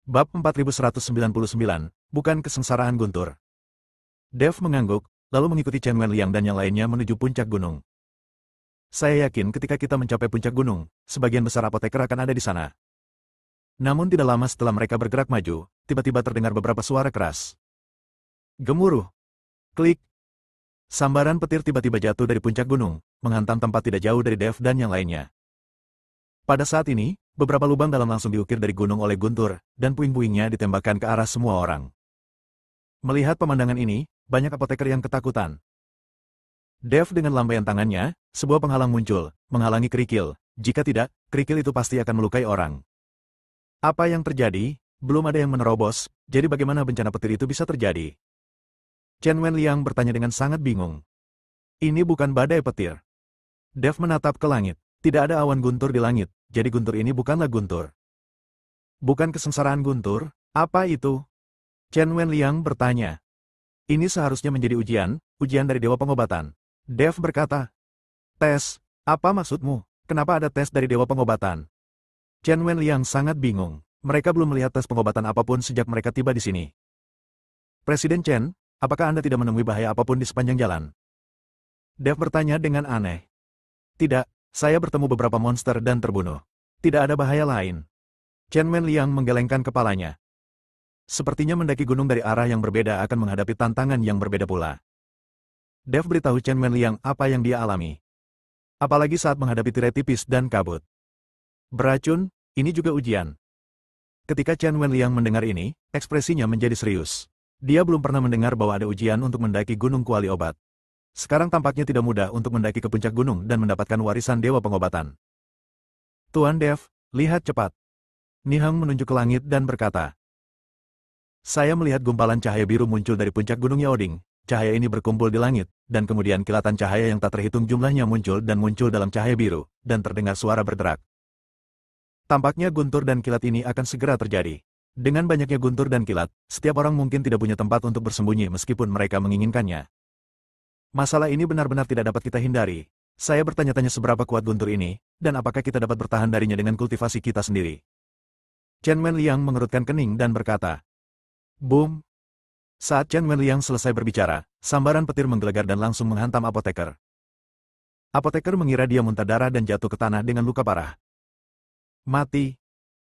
Bab 4199, bukan kesengsaraan Guntur. Dev mengangguk, lalu mengikuti Chen Wenliang dan yang lainnya menuju puncak gunung. Saya yakin ketika kita mencapai puncak gunung, sebagian besar apoteker akan ada di sana. Namun tidak lama setelah mereka bergerak maju, tiba-tiba terdengar beberapa suara keras. Gemuruh. Klik. Sambaran petir tiba-tiba jatuh dari puncak gunung, menghantam tempat tidak jauh dari Dev dan yang lainnya. Pada saat ini, beberapa lubang dalam langsung diukir dari gunung oleh Guntur, dan puing-puingnya ditembakkan ke arah semua orang. Melihat pemandangan ini, banyak apoteker yang ketakutan. Dev dengan lambaian tangannya, sebuah penghalang muncul, menghalangi kerikil. Jika tidak, kerikil itu pasti akan melukai orang. Apa yang terjadi? Belum ada yang menerobos, jadi bagaimana bencana petir itu bisa terjadi? Chen Wenliang bertanya dengan sangat bingung. Ini bukan badai petir. Dev menatap ke langit. Tidak ada awan guntur di langit, jadi guntur ini bukanlah guntur. Bukan kesengsaraan guntur, apa itu? Chen Wenliang bertanya. Ini seharusnya menjadi ujian dari Dewa Pengobatan. Dev berkata. Tes, apa maksudmu? Kenapa ada tes dari Dewa Pengobatan? Chen Wenliang sangat bingung. Mereka belum melihat tes pengobatan apapun sejak mereka tiba di sini. Presiden Chen, apakah Anda tidak menemui bahaya apapun di sepanjang jalan? Dev bertanya dengan aneh. Tidak. Saya bertemu beberapa monster dan terbunuh. Tidak ada bahaya lain. Chen Wenliang menggelengkan kepalanya. Sepertinya mendaki gunung dari arah yang berbeda akan menghadapi tantangan yang berbeda pula. Dev beritahu Chen Wenliang apa yang dia alami. Apalagi saat menghadapi tirai tipis dan kabut. Beracun, ini juga ujian. Ketika Chen Wenliang mendengar ini, ekspresinya menjadi serius. Dia belum pernah mendengar bahwa ada ujian untuk mendaki gunung kuali obat. Sekarang tampaknya tidak mudah untuk mendaki ke puncak gunung dan mendapatkan warisan Dewa Pengobatan. Tuan Dev, lihat cepat. Nihang menunjuk ke langit dan berkata. Saya melihat gumpalan cahaya biru muncul dari puncak gunung Yaoding. Cahaya ini berkumpul di langit, dan kemudian kilatan cahaya yang tak terhitung jumlahnya muncul dalam cahaya biru, dan terdengar suara bergerak. Tampaknya guntur dan kilat ini akan segera terjadi. Dengan banyaknya guntur dan kilat, setiap orang mungkin tidak punya tempat untuk bersembunyi meskipun mereka menginginkannya. Masalah ini benar-benar tidak dapat kita hindari. Saya bertanya-tanya seberapa kuat guntur ini, dan apakah kita dapat bertahan darinya dengan kultivasi kita sendiri. Chen Wenliang mengerutkan kening dan berkata. Boom! Saat Chen Wenliang selesai berbicara, sambaran petir menggelegar dan langsung menghantam apoteker. Apoteker mengira dia muntah darah dan jatuh ke tanah dengan luka parah. Mati.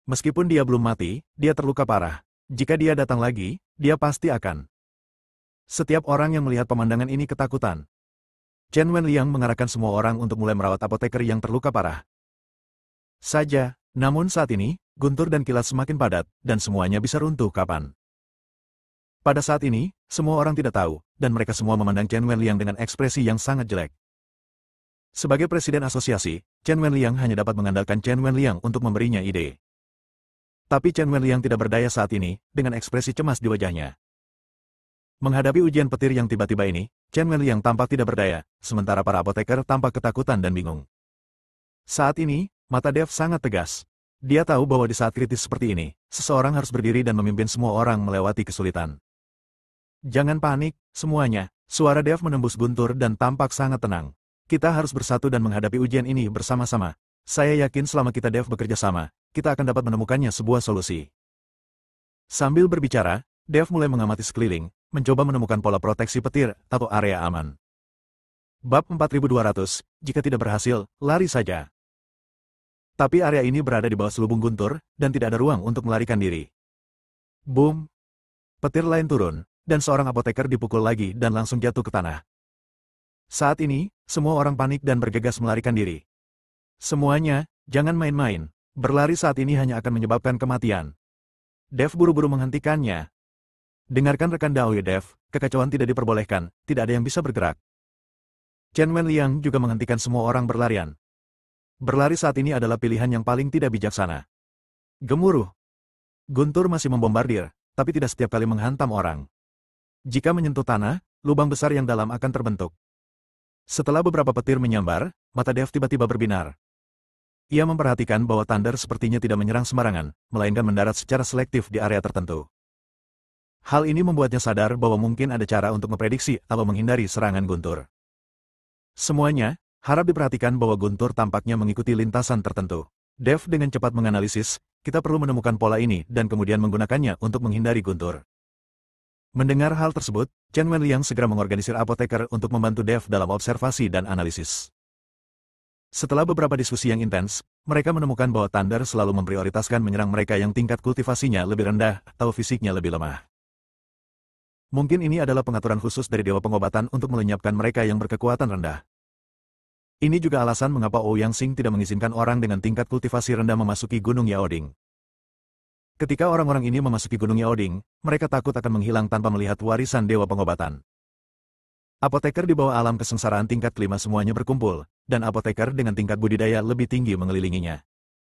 Meskipun dia belum mati, dia terluka parah. Jika dia datang lagi, dia pasti akan. Setiap orang yang melihat pemandangan ini ketakutan. Chen Wenliang mengarahkan semua orang untuk mulai merawat apoteker yang terluka parah. Namun saat ini, guntur dan kilat semakin padat, dan semuanya bisa runtuh kapan. Pada saat ini, semua orang tidak tahu, dan mereka semua memandang Chen Wenliang dengan ekspresi yang sangat jelek. Sebagai presiden asosiasi, Chen Wenliang hanya dapat mengandalkan Chen Wenliang untuk memberinya ide. Tapi Chen Wenliang tidak berdaya saat ini, dengan ekspresi cemas di wajahnya. Menghadapi ujian petir yang tiba-tiba ini, Chen Wenliang tampak tidak berdaya, sementara para apoteker tampak ketakutan dan bingung. Saat ini, mata Dev sangat tegas. Dia tahu bahwa di saat kritis seperti ini, seseorang harus berdiri dan memimpin semua orang melewati kesulitan. Jangan panik, semuanya. Suara Dev menembus guntur dan tampak sangat tenang. Kita harus bersatu dan menghadapi ujian ini bersama-sama. Saya yakin selama kita Dev bekerja sama, kita akan dapat menemukannya sebuah solusi. Sambil berbicara, Dev mulai mengamati sekeliling, mencoba menemukan pola proteksi petir atau area aman. Bab 4200, jika tidak berhasil, lari saja. Tapi area ini berada di bawah selubung guntur, dan tidak ada ruang untuk melarikan diri. Boom! Petir lain turun, dan seorang apoteker dipukul lagi dan langsung jatuh ke tanah. Saat ini, semua orang panik dan bergegas melarikan diri. Semuanya, jangan main-main. Berlari saat ini hanya akan menyebabkan kematian. Dev buru-buru menghentikannya. Dengarkan rekan Daoye Dev, kekacauan tidak diperbolehkan, tidak ada yang bisa bergerak. Chen Wenliang juga menghentikan semua orang berlarian. Berlari saat ini adalah pilihan yang paling tidak bijaksana. Gemuruh. Guntur masih membombardir, tapi tidak setiap kali menghantam orang. Jika menyentuh tanah, lubang besar yang dalam akan terbentuk. Setelah beberapa petir menyambar, mata Dev tiba-tiba berbinar. Ia memperhatikan bahwa Thunder sepertinya tidak menyerang sembarangan, melainkan mendarat secara selektif di area tertentu. Hal ini membuatnya sadar bahwa mungkin ada cara untuk memprediksi atau menghindari serangan guntur. Semuanya, harap diperhatikan bahwa guntur tampaknya mengikuti lintasan tertentu. Dev dengan cepat menganalisis, kita perlu menemukan pola ini dan kemudian menggunakannya untuk menghindari Guntur. Mendengar hal tersebut, Chen Wenliang segera mengorganisir apoteker untuk membantu Dev dalam observasi dan analisis. Setelah beberapa diskusi yang intens, mereka menemukan bahwa Thunder selalu memprioritaskan menyerang mereka yang tingkat kultivasinya lebih rendah atau fisiknya lebih lemah. Mungkin ini adalah pengaturan khusus dari Dewa Pengobatan untuk melenyapkan mereka yang berkekuatan rendah. Ini juga alasan mengapa Ouyang Xing tidak mengizinkan orang dengan tingkat kultivasi rendah memasuki Gunung Yaoding. Ketika orang-orang ini memasuki Gunung Yaoding, mereka takut akan menghilang tanpa melihat warisan Dewa Pengobatan. Apoteker di bawah alam kesengsaraan tingkat kelima semuanya berkumpul, dan apoteker dengan tingkat budidaya lebih tinggi mengelilinginya.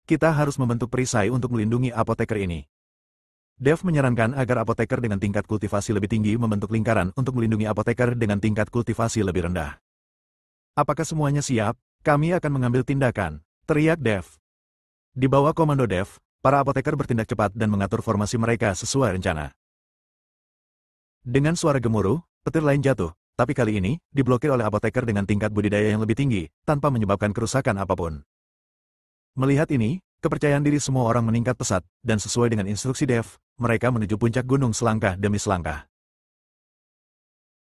Kita harus membentuk perisai untuk melindungi apoteker ini. Dev menyarankan agar apoteker dengan tingkat kultivasi lebih tinggi membentuk lingkaran untuk melindungi apoteker dengan tingkat kultivasi lebih rendah. Apakah semuanya siap? Kami akan mengambil tindakan, teriak Dev. Di bawah komando Dev, para apoteker bertindak cepat dan mengatur formasi mereka sesuai rencana. Dengan suara gemuruh, petir lain jatuh, tapi kali ini diblokir oleh apoteker dengan tingkat budidaya yang lebih tinggi, tanpa menyebabkan kerusakan apapun. Melihat ini, kepercayaan diri semua orang meningkat pesat, dan sesuai dengan instruksi Dev, mereka menuju puncak gunung selangkah demi selangkah.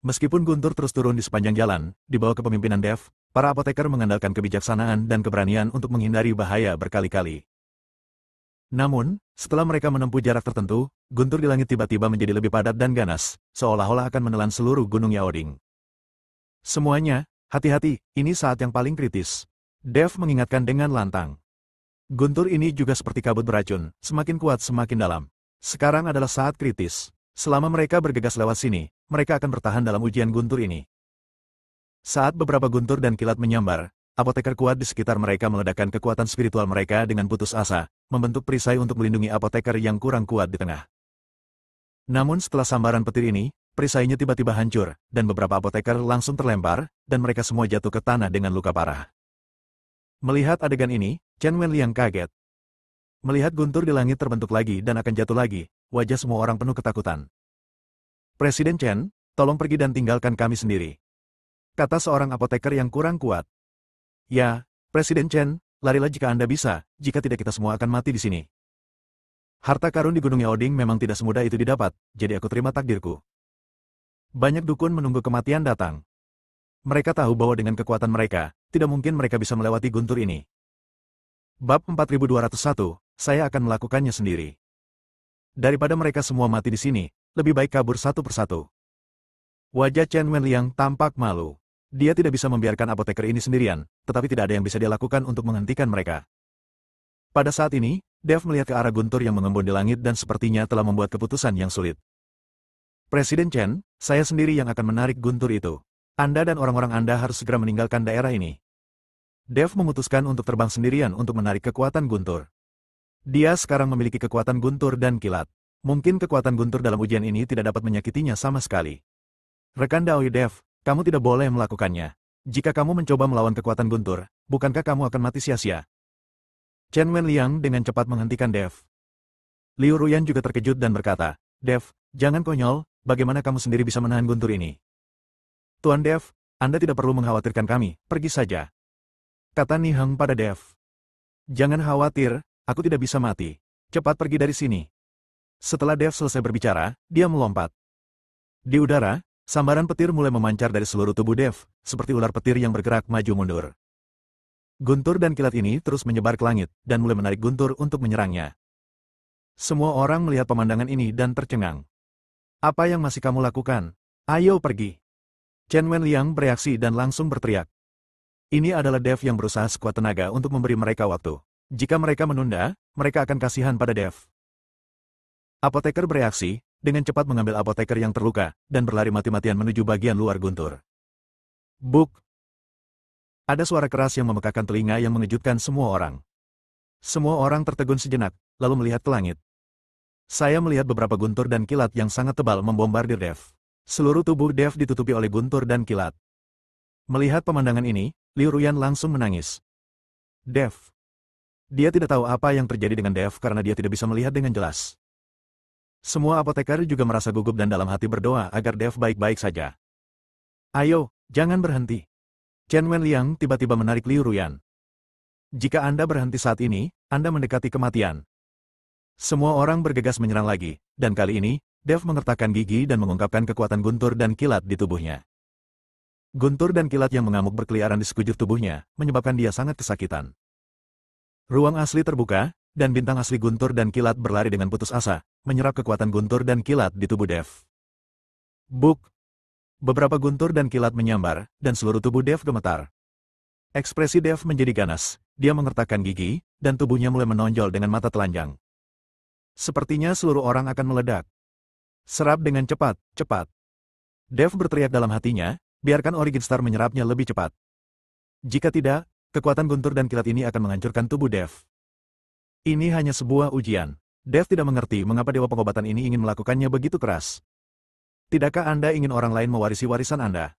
Meskipun Guntur terus turun di sepanjang jalan, di bawah kepemimpinan Dev, para apoteker mengandalkan kebijaksanaan dan keberanian untuk menghindari bahaya berkali-kali. Namun, setelah mereka menempuh jarak tertentu, guntur di langit tiba-tiba menjadi lebih padat dan ganas, seolah-olah akan menelan seluruh gunung Yaoding. Semuanya, hati-hati, ini saat yang paling kritis. Dev mengingatkan dengan lantang. Guntur ini juga seperti kabut beracun, semakin kuat semakin dalam. Sekarang adalah saat kritis. Selama mereka bergegas lewat sini, mereka akan bertahan dalam ujian guntur ini. Saat beberapa guntur dan kilat menyambar, apoteker kuat di sekitar mereka meledakkan kekuatan spiritual mereka dengan putus asa, membentuk perisai untuk melindungi apoteker yang kurang kuat di tengah. Namun setelah sambaran petir ini, perisainya tiba-tiba hancur, dan beberapa apoteker langsung terlempar, dan mereka semua jatuh ke tanah dengan luka parah. Melihat adegan ini, Chen Wenliang kaget. Melihat guntur di langit terbentuk lagi dan akan jatuh lagi, wajah semua orang penuh ketakutan. Presiden Chen, tolong pergi dan tinggalkan kami sendiri, kata seorang apoteker yang kurang kuat. Ya, Presiden Chen, larilah jika Anda bisa, jika tidak kita semua akan mati di sini. Harta karun di Gunung Yaoding memang tidak semudah itu didapat, jadi aku terima takdirku. Banyak dukun menunggu kematian datang. Mereka tahu bahwa dengan kekuatan mereka, tidak mungkin mereka bisa melewati guntur ini. Bab 4201, saya akan melakukannya sendiri. Daripada mereka semua mati di sini, lebih baik kabur satu persatu. Wajah Chen Wenliang tampak malu. Dia tidak bisa membiarkan apoteker ini sendirian, tetapi tidak ada yang bisa dia lakukan untuk menghentikan mereka. Pada saat ini, Dev melihat ke arah guntur yang mengembun di langit dan sepertinya telah membuat keputusan yang sulit. Presiden Chen, saya sendiri yang akan menarik guntur itu. Anda dan orang-orang Anda harus segera meninggalkan daerah ini. Dev memutuskan untuk terbang sendirian untuk menarik kekuatan guntur. Dia sekarang memiliki kekuatan guntur dan kilat. Mungkin kekuatan guntur dalam ujian ini tidak dapat menyakitinya sama sekali. Rekan Daoi Dev, kamu tidak boleh melakukannya. Jika kamu mencoba melawan kekuatan guntur, bukankah kamu akan mati sia-sia? Chen Wenliang dengan cepat menghentikan Dev. Liu Ruyan juga terkejut dan berkata, Dev, jangan konyol, bagaimana kamu sendiri bisa menahan guntur ini? Tuan Dev, Anda tidak perlu mengkhawatirkan kami, pergi saja, kata Ni Heng pada Dev. Jangan khawatir, aku tidak bisa mati. Cepat pergi dari sini. Setelah Dev selesai berbicara, dia melompat. Di udara, sambaran petir mulai memancar dari seluruh tubuh Dev, seperti ular petir yang bergerak maju mundur. Guntur dan kilat ini terus menyebar ke langit, dan mulai menarik guntur untuk menyerangnya. Semua orang melihat pemandangan ini dan tercengang. Apa yang masih kamu lakukan? Ayo pergi. Chen Wenliang bereaksi dan langsung berteriak. Ini adalah Dev yang berusaha sekuat tenaga untuk memberi mereka waktu. Jika mereka menunda, mereka akan kasihan pada Dev. Apoteker bereaksi, dengan cepat mengambil apoteker yang terluka, dan berlari mati-matian menuju bagian luar guntur. Buk! Ada suara keras yang memekakan telinga yang mengejutkan semua orang. Semua orang tertegun sejenak, lalu melihat ke langit. Saya melihat beberapa guntur dan kilat yang sangat tebal membombardir Dev. Seluruh tubuh Dev ditutupi oleh guntur dan kilat. Melihat pemandangan ini, Liu Ruyan langsung menangis. Dev. Dia tidak tahu apa yang terjadi dengan Dev karena dia tidak bisa melihat dengan jelas. Semua apoteker juga merasa gugup dan dalam hati berdoa agar Dev baik-baik saja. Ayo, jangan berhenti. Chen Wenliang tiba-tiba menarik Liu Ruyan. Jika Anda berhenti saat ini, Anda mendekati kematian. Semua orang bergegas menyerang lagi, dan kali ini, Dev mengertakkan gigi dan mengungkapkan kekuatan guntur dan kilat di tubuhnya. Guntur dan kilat yang mengamuk berkeliaran di sekujur tubuhnya, menyebabkan dia sangat kesakitan. Ruang asli terbuka, dan bintang asli guntur dan kilat berlari dengan putus asa, menyerap kekuatan guntur dan kilat di tubuh Dev. Buk! Beberapa guntur dan kilat menyambar, dan seluruh tubuh Dev gemetar. Ekspresi Dev menjadi ganas, dia mengertakkan gigi, dan tubuhnya mulai menonjol dengan mata telanjang. Sepertinya seluruh orang akan meledak. Serap dengan cepat, cepat. Dev berteriak dalam hatinya, biarkan Origin Star menyerapnya lebih cepat. Jika tidak, kekuatan guntur dan kilat ini akan menghancurkan tubuh Dev. Ini hanya sebuah ujian. Dev tidak mengerti mengapa Dewa Pengobatan ini ingin melakukannya begitu keras. Tidakkah Anda ingin orang lain mewarisi warisan Anda?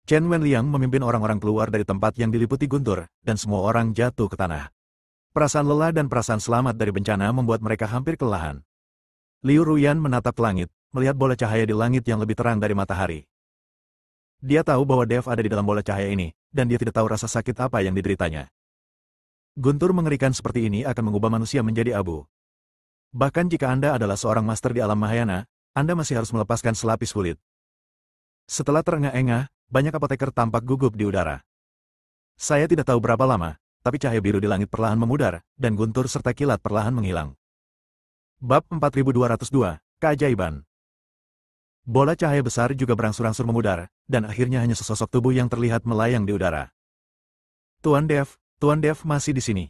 Chen Wenliang memimpin orang-orang keluar dari tempat yang diliputi guntur, dan semua orang jatuh ke tanah. Perasaan lelah dan perasaan selamat dari bencana membuat mereka hampir kelelahan. Liu Ruyan menatap ke langit, melihat bola cahaya di langit yang lebih terang dari matahari. Dia tahu bahwa Dev ada di dalam bola cahaya ini, dan dia tidak tahu rasa sakit apa yang dideritanya. Guntur mengerikan seperti ini akan mengubah manusia menjadi abu. Bahkan jika Anda adalah seorang master di alam Mahayana, Anda masih harus melepaskan selapis kulit. Setelah terengah-engah, banyak apoteker tampak gugup di udara. Saya tidak tahu berapa lama, tapi cahaya biru di langit perlahan memudar, dan guntur serta kilat perlahan menghilang. Bab 4202, Keajaiban. Bola cahaya besar juga berangsur-angsur memudar, dan akhirnya hanya sesosok tubuh yang terlihat melayang di udara. Tuan Dev masih di sini.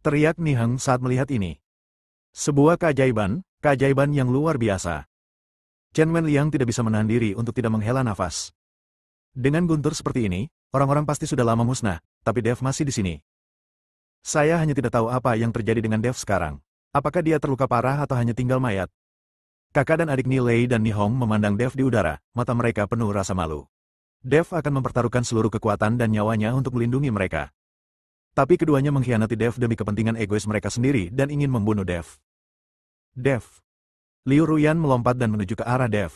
Teriak Niheng saat melihat ini. Sebuah keajaiban yang luar biasa. Chen Wenliang tidak bisa menahan diri untuk tidak menghela nafas. Dengan guntur seperti ini, orang-orang pasti sudah lama musnah, tapi Dev masih di sini. Saya hanya tidak tahu apa yang terjadi dengan Dev sekarang. Apakah dia terluka parah atau hanya tinggal mayat? Kakak dan adik Ni Lei dan Ni Hong memandang Dev di udara, mata mereka penuh rasa malu. Dev akan mempertaruhkan seluruh kekuatan dan nyawanya untuk melindungi mereka. Tapi keduanya mengkhianati Dev demi kepentingan egois mereka sendiri dan ingin membunuh Dev. Dev. Liu Ruyan melompat dan menuju ke arah Dev.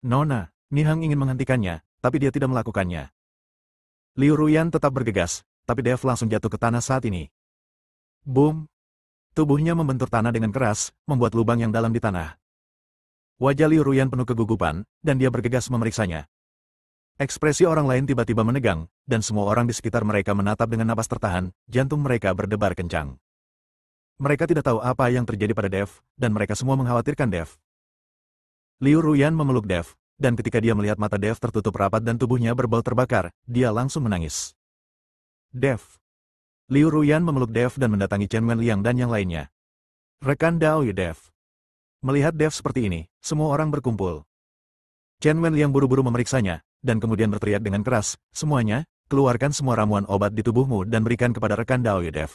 Nona, Nihang ingin menghentikannya, tapi dia tidak melakukannya. Liu Ruyan tetap bergegas, tapi Dev langsung jatuh ke tanah saat ini. Boom! Tubuhnya membentur tanah dengan keras, membuat lubang yang dalam di tanah. Wajah Liu Ruyan penuh kegugupan, dan dia bergegas memeriksanya. Ekspresi orang lain tiba-tiba menegang, dan semua orang di sekitar mereka menatap dengan napas tertahan, jantung mereka berdebar kencang. Mereka tidak tahu apa yang terjadi pada Dev, dan mereka semua mengkhawatirkan Dev. Liu Ruyan memeluk Dev, dan ketika dia melihat mata Dev tertutup rapat dan tubuhnya berbau terbakar, dia langsung menangis. Dev. Liu Ruyan memeluk Dev dan mendatangi Chen Wenliang dan yang lainnya. Rekan Daoyu Dev. Melihat Dev seperti ini, semua orang berkumpul. Chen Wenliang buru-buru memeriksanya, dan kemudian berteriak dengan keras, semuanya, keluarkan semua ramuan obat di tubuhmu dan berikan kepada rekan Daoyu Dev.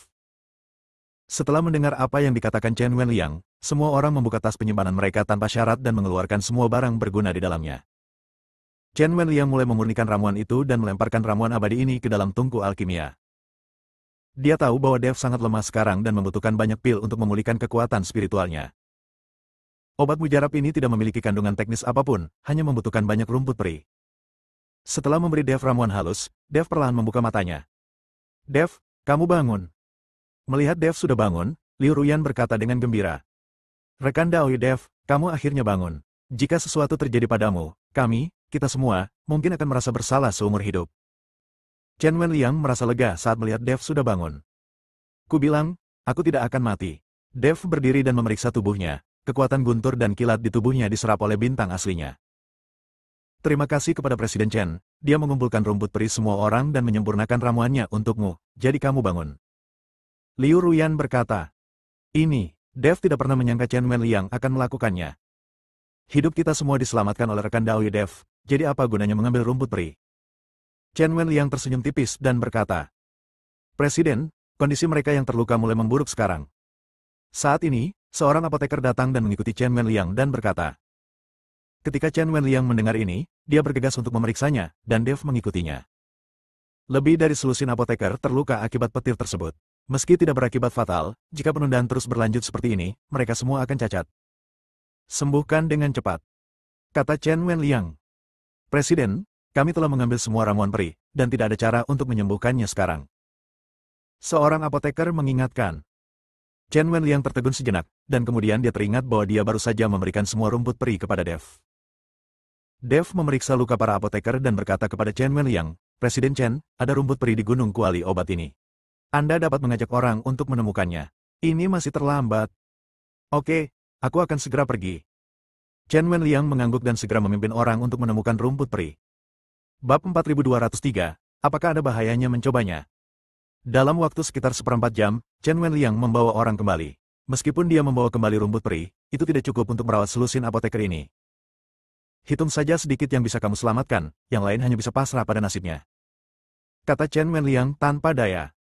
Setelah mendengar apa yang dikatakan Chen Wenliang, semua orang membuka tas penyimpanan mereka tanpa syarat dan mengeluarkan semua barang berguna di dalamnya. Chen Wenliang mulai memurnikan ramuan itu dan melemparkan ramuan abadi ini ke dalam tungku alkimia. Dia tahu bahwa Dev sangat lemah sekarang dan membutuhkan banyak pil untuk memulihkan kekuatan spiritualnya. Obat mujarab ini tidak memiliki kandungan teknis apapun, hanya membutuhkan banyak rumput peri. Setelah memberi Dev ramuan halus, Dev perlahan membuka matanya. Dev, kamu bangun. Melihat Dev sudah bangun, Liu Ruyan berkata dengan gembira. Rekan Daoyu Dev, kamu akhirnya bangun. Jika sesuatu terjadi padamu, kita semua, mungkin akan merasa bersalah seumur hidup. Chen Wenliang merasa lega saat melihat Dev sudah bangun. Ku bilang, aku tidak akan mati. Dev berdiri dan memeriksa tubuhnya. Kekuatan guntur dan kilat di tubuhnya diserap oleh bintang aslinya. Terima kasih kepada Presiden Chen, dia mengumpulkan rumput peri semua orang dan menyempurnakan ramuannya untukmu, jadi kamu bangun. Liu Ruyan berkata. Ini, Dev tidak pernah menyangka Chen Wenliang akan melakukannya. Hidup kita semua diselamatkan oleh rekan Daoyu Dev, jadi apa gunanya mengambil rumput peri? Chen Wenliang tersenyum tipis dan berkata. Presiden, kondisi mereka yang terluka mulai memburuk sekarang. Saat ini, seorang apoteker datang dan mengikuti Chen Wenliang dan berkata. Ketika Chen Wenliang mendengar ini, dia bergegas untuk memeriksanya, dan Dev mengikutinya. Lebih dari selusin apoteker terluka akibat petir tersebut. Meski tidak berakibat fatal, jika penundaan terus berlanjut seperti ini, mereka semua akan cacat. Sembuhkan dengan cepat. Kata Chen Wenliang. Presiden, kami telah mengambil semua ramuan peri, dan tidak ada cara untuk menyembuhkannya sekarang. Seorang apoteker mengingatkan. Chen Wenliang tertegun sejenak, dan kemudian dia teringat bahwa dia baru saja memberikan semua rumput peri kepada Dev. Dev memeriksa luka para apoteker dan berkata kepada Chen Wenliang, Presiden Chen, ada rumput peri di gunung kuali obat ini. Anda dapat mengajak orang untuk menemukannya. Ini masih terlambat. Oke, aku akan segera pergi. Chen Wenliang mengangguk dan segera memimpin orang untuk menemukan rumput peri. Bab 4203, apakah ada bahayanya mencobanya? Dalam waktu sekitar seperempat jam, Chen Wenliang membawa orang kembali. Meskipun dia membawa kembali rumput peri, itu tidak cukup untuk merawat selusin apoteker ini. Hitung saja sedikit yang bisa kamu selamatkan, yang lain hanya bisa pasrah pada nasibnya. Kata Chen Wenliang tanpa daya.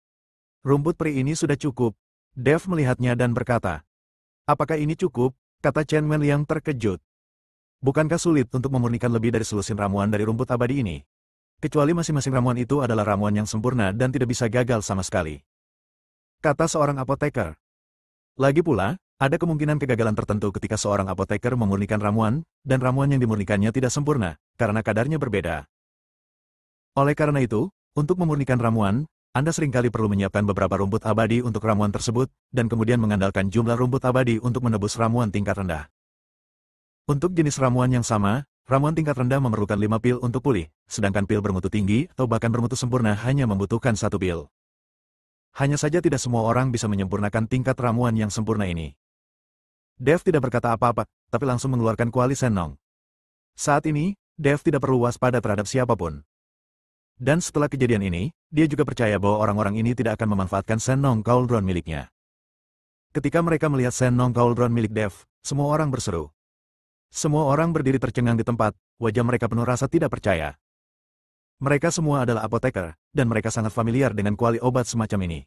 Rumput peri ini sudah cukup. Dev melihatnya dan berkata, apakah ini cukup? Kata Chen Wenliang terkejut. Bukankah sulit untuk memurnikan lebih dari selusin ramuan dari rumput abadi ini? Kecuali masing-masing ramuan itu adalah ramuan yang sempurna dan tidak bisa gagal sama sekali. Kata seorang apoteker. Lagi pula, ada kemungkinan kegagalan tertentu ketika seorang apoteker memurnikan ramuan, dan ramuan yang dimurnikannya tidak sempurna, karena kadarnya berbeda. Oleh karena itu, untuk memurnikan ramuan, Anda seringkali perlu menyiapkan beberapa rumput abadi untuk ramuan tersebut, dan kemudian mengandalkan jumlah rumput abadi untuk menebus ramuan tingkat rendah. Untuk jenis ramuan yang sama, ramuan tingkat rendah memerlukan 5 pil untuk pulih, sedangkan pil bermutu tinggi atau bahkan bermutu sempurna hanya membutuhkan 1 pil. Hanya saja tidak semua orang bisa menyempurnakan tingkat ramuan yang sempurna ini. Dev tidak berkata apa-apa, tapi langsung mengeluarkan kuali Sennong. Saat ini, Dev tidak perlu waspada terhadap siapapun. Dan setelah kejadian ini, dia juga percaya bahwa orang-orang ini tidak akan memanfaatkan Sennong Cauldron miliknya. Ketika mereka melihat Sennong Cauldron milik Dev, semua orang berseru. Semua orang berdiri tercengang di tempat, wajah mereka penuh rasa tidak percaya. Mereka semua adalah apoteker, dan mereka sangat familiar dengan kuali obat semacam ini.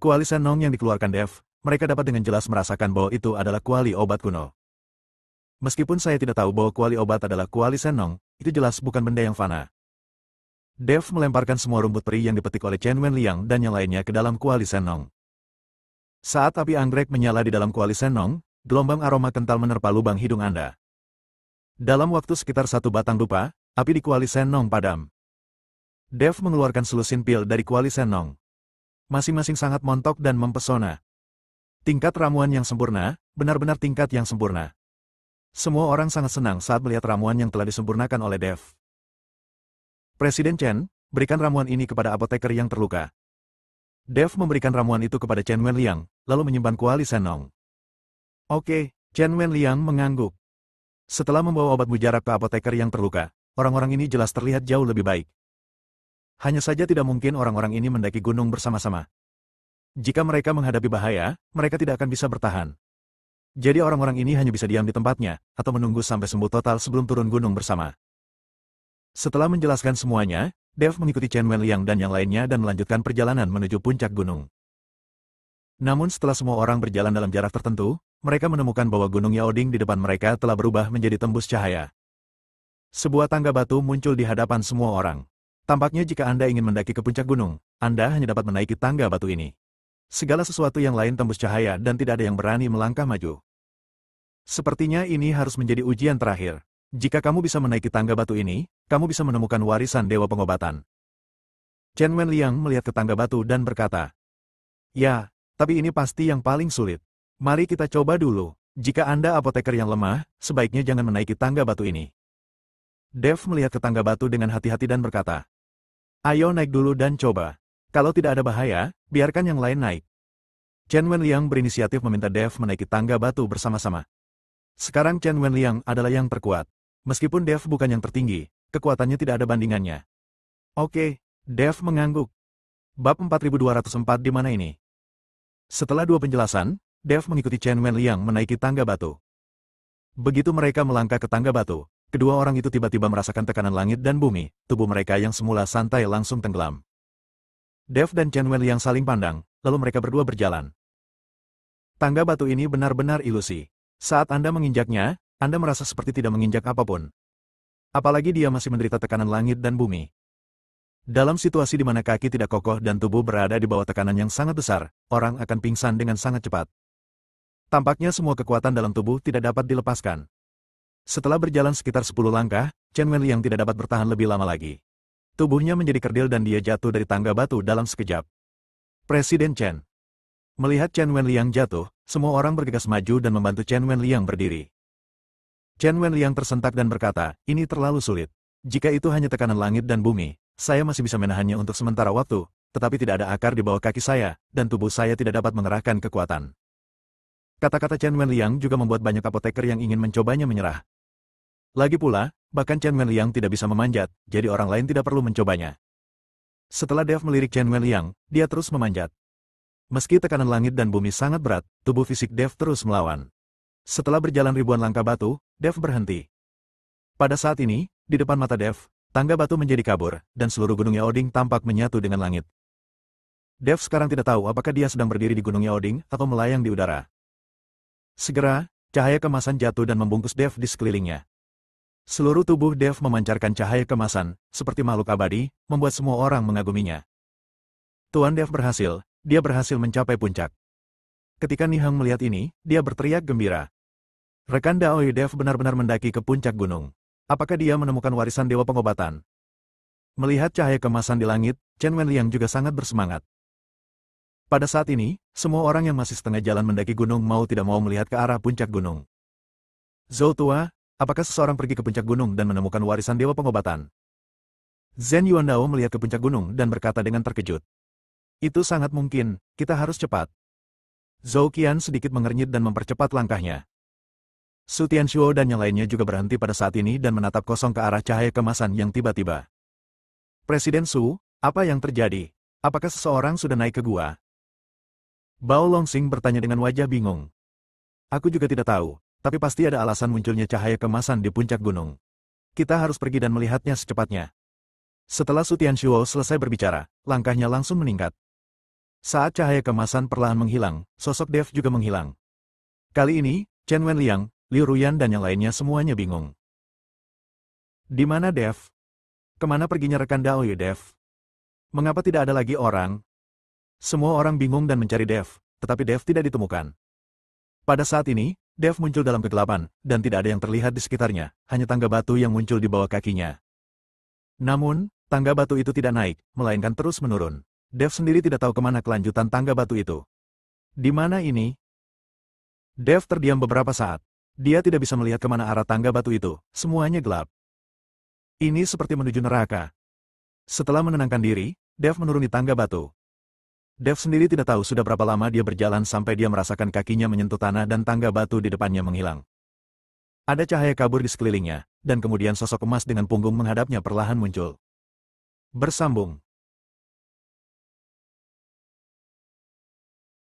Kuali Sennong yang dikeluarkan Dev, mereka dapat dengan jelas merasakan bahwa itu adalah kuali obat kuno. Meskipun saya tidak tahu bahwa kuali obat adalah kuali Sennong, itu jelas bukan benda yang fana. Dev melemparkan semua rumput peri yang dipetik oleh Chen Wenliang dan yang lainnya ke dalam kuali Sennong. Saat api anggrek menyala di dalam kuali Sennong, gelombang aroma kental menerpa lubang hidung Anda. Dalam waktu sekitar 1 batang dupa, api di kuali Sennong padam. Dev mengeluarkan selusin pil dari kuali Sennong. Masing-masing sangat montok dan mempesona. Tingkat ramuan yang sempurna, benar-benar tingkat yang sempurna. Semua orang sangat senang saat melihat ramuan yang telah disempurnakan oleh Dev. Presiden Chen, berikan ramuan ini kepada apoteker yang terluka. Dev memberikan ramuan itu kepada Chen Wenliang, lalu menyimpan kuali Sennong. Oke, Chen Wenliang mengangguk. Setelah membawa obat mujarab ke apoteker yang terluka, orang-orang ini jelas terlihat jauh lebih baik. Hanya saja tidak mungkin orang-orang ini mendaki gunung bersama-sama. Jika mereka menghadapi bahaya, mereka tidak akan bisa bertahan. Jadi orang-orang ini hanya bisa diam di tempatnya, atau menunggu sampai sembuh total sebelum turun gunung bersama. Setelah menjelaskan semuanya, Dev mengikuti Chen Wenliang dan yang lainnya dan melanjutkan perjalanan menuju puncak gunung. Namun setelah semua orang berjalan dalam jarak tertentu, mereka menemukan bahwa Gunung Yaoding di depan mereka telah berubah menjadi tembus cahaya. Sebuah tangga batu muncul di hadapan semua orang. Tampaknya jika Anda ingin mendaki ke puncak gunung, Anda hanya dapat menaiki tangga batu ini. Segala sesuatu yang lain tembus cahaya dan tidak ada yang berani melangkah maju. Sepertinya ini harus menjadi ujian terakhir. Jika kamu bisa menaiki tangga batu ini, kamu bisa menemukan warisan Dewa Pengobatan. Chen Wenliang melihat ke tangga batu dan berkata, ya, tapi ini pasti yang paling sulit. Mari kita coba dulu. Jika Anda apoteker yang lemah, sebaiknya jangan menaiki tangga batu ini. Dev melihat ke tangga batu dengan hati-hati dan berkata, ayo naik dulu dan coba. Kalau tidak ada bahaya, biarkan yang lain naik. Chen Wenliang berinisiatif meminta Dev menaiki tangga batu bersama-sama. Sekarang Chen Wenliang adalah yang terkuat. Meskipun Dev bukan yang tertinggi, kekuatannya tidak ada bandingannya. Oke, Dev mengangguk. Bab 4204 di mana ini? Setelah 2 penjelasan, Dev mengikuti Chen Wenliang menaiki tangga batu. Begitu mereka melangkah ke tangga batu, kedua orang itu tiba-tiba merasakan tekanan langit dan bumi, tubuh mereka yang semula santai langsung tenggelam. Dev dan Chen Wenliang saling pandang, lalu mereka berdua berjalan. Tangga batu ini benar-benar ilusi. Saat Anda menginjaknya, Anda merasa seperti tidak menginjak apapun. Apalagi dia masih menderita tekanan langit dan bumi. Dalam situasi di mana kaki tidak kokoh dan tubuh berada di bawah tekanan yang sangat besar, orang akan pingsan dengan sangat cepat. Tampaknya semua kekuatan dalam tubuh tidak dapat dilepaskan. Setelah berjalan sekitar 10 langkah, Chen Wenliang tidak dapat bertahan lebih lama lagi. Tubuhnya menjadi kerdil dan dia jatuh dari tangga batu dalam sekejap. Presiden Chen. Melihat Chen Wenliang jatuh, semua orang bergegas maju dan membantu Chen Wenliang berdiri. Chen Wenliang tersentak dan berkata, ini terlalu sulit. Jika itu hanya tekanan langit dan bumi, saya masih bisa menahannya untuk sementara waktu, tetapi tidak ada akar di bawah kaki saya, dan tubuh saya tidak dapat mengerahkan kekuatan. Kata-kata Chen Wenliang juga membuat banyak apoteker yang ingin mencobanya menyerah. Lagi pula, bahkan Chen Wenliang tidak bisa memanjat, jadi orang lain tidak perlu mencobanya. Setelah Dev melirik Chen Wenliang, dia terus memanjat. Meski tekanan langit dan bumi sangat berat, tubuh fisik Dev terus melawan. Setelah berjalan ribuan langkah batu, Dev berhenti. Pada saat ini, di depan mata Dev, tangga batu menjadi kabur, dan seluruh gunung Yaoding tampak menyatu dengan langit. Dev sekarang tidak tahu apakah dia sedang berdiri di gunung Yaoding atau melayang di udara. Segera, cahaya kemasan jatuh dan membungkus Dev di sekelilingnya. Seluruh tubuh Dev memancarkan cahaya kemasan, seperti makhluk abadi, membuat semua orang mengaguminya. Tuan Dev berhasil, dia berhasil mencapai puncak. Ketika Nihang melihat ini, dia berteriak gembira. Rekan Daoi Dev benar-benar mendaki ke puncak gunung. Apakah dia menemukan warisan Dewa Pengobatan? Melihat cahaya kemasan di langit, Chen Wenliang juga sangat bersemangat. Pada saat ini, semua orang yang masih setengah jalan mendaki gunung mau tidak mau melihat ke arah puncak gunung. Zhou tua, apakah seseorang pergi ke puncak gunung dan menemukan warisan Dewa Pengobatan? Zhen Yuandao melihat ke puncak gunung dan berkata dengan terkejut. Itu sangat mungkin, kita harus cepat. Zhou Qian sedikit mengernyit dan mempercepat langkahnya. Su Tianshuo dan yang lainnya juga berhenti pada saat ini dan menatap kosong ke arah cahaya kemasan yang tiba-tiba. Presiden Su, apa yang terjadi? Apakah seseorang sudah naik ke gua? Bao Longsing bertanya dengan wajah bingung. Aku juga tidak tahu, tapi pasti ada alasan munculnya cahaya kemasan di puncak gunung. Kita harus pergi dan melihatnya secepatnya. Setelah Su Tianshuo selesai berbicara, langkahnya langsung meningkat. Saat cahaya kemasan perlahan menghilang, sosok Dev juga menghilang. Kali ini, Chen Wenliang, Liu Ruyan dan yang lainnya semuanya bingung. Di mana Dev? Kemana perginya rekan Daoye Dev? Mengapa tidak ada lagi orang? Semua orang bingung dan mencari Dev, tetapi Dev tidak ditemukan. Pada saat ini, Dev muncul dalam kegelapan, dan tidak ada yang terlihat di sekitarnya, hanya tangga batu yang muncul di bawah kakinya. Namun, tangga batu itu tidak naik, melainkan terus menurun. Dev sendiri tidak tahu kemana kelanjutan tangga batu itu. Di mana ini? Dev terdiam beberapa saat. Dia tidak bisa melihat kemana arah tangga batu itu, semuanya gelap. Ini seperti menuju neraka. Setelah menenangkan diri, Dev menuruni tangga batu. Dev sendiri tidak tahu sudah berapa lama dia berjalan sampai dia merasakan kakinya menyentuh tanah dan tangga batu di depannya menghilang. Ada cahaya kabur di sekelilingnya, dan kemudian sosok emas dengan punggung menghadapnya perlahan muncul. Bersambung.